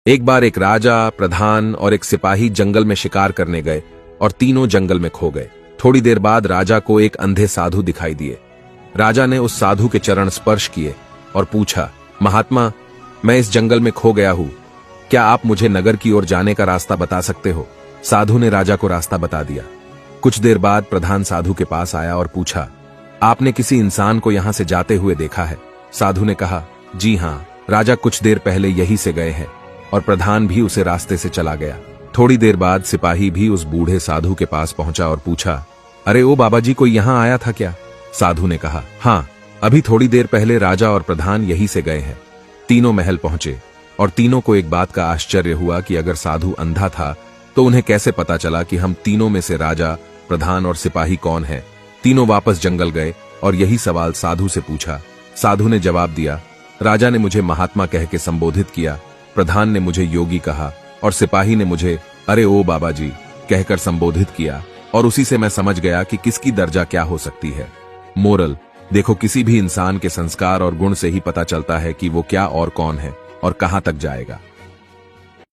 एक बार एक राजा, प्रधान और एक सिपाही जंगल में शिकार करने गए और तीनों जंगल में खो गए। थोड़ी देर बाद राजा को एक अंधे साधु दिखाई दिए। राजा ने उस साधु के चरण स्पर्श किए और पूछा, महात्मा, मैं इस जंगल में खो गया हूं, क्या आप मुझे नगर की ओर जाने का रास्ता बता सकते हो? साधु ने राजा को रास्ता बता दिया। कुछ देर बाद प्रधान साधु के पास आया और पूछा, आपने किसी इंसान को यहां से जाते हुए देखा है? साधु ने कहा, जी हां, राजा कुछ देर पहले यहीं से गए हैं। और प्रधान भी उसे रास्ते से चला गया। थोड़ी देर बाद सिपाही भी उस बूढ़े साधु के पास पहुंचा और पूछा, अरे ओ बाबा जी, कोई यहां आया था क्या? साधु ने कहा, हां, अभी थोड़ी देर पहले राजा और प्रधान यहीं से गए हैं। तीनों महल पहुंचे और तीनों को एक बात का आश्चर्य हुआ कि अगर साधु अंधा था तो उन्हें कैसे पता चला कि हम तीनों में से राजा, प्रधान और सिपाही कौन है। तीनों वापस जंगल गए और यही सवाल साधु से पूछा। साधु ने जवाब दिया, राजा ने मुझे महात्मा कह के संबोधित किया, प्रधान ने मुझे योगी कहा और सिपाही ने मुझे अरे ओ बाबा जी कहकर संबोधित किया। और उसी से मैं समझ गया कि किसकी दर्जा क्या हो सकती है। मोरल, देखो, किसी भी इंसान के संस्कार और गुण से ही पता चलता है कि वो क्या और कौन है और कहां तक जाएगा।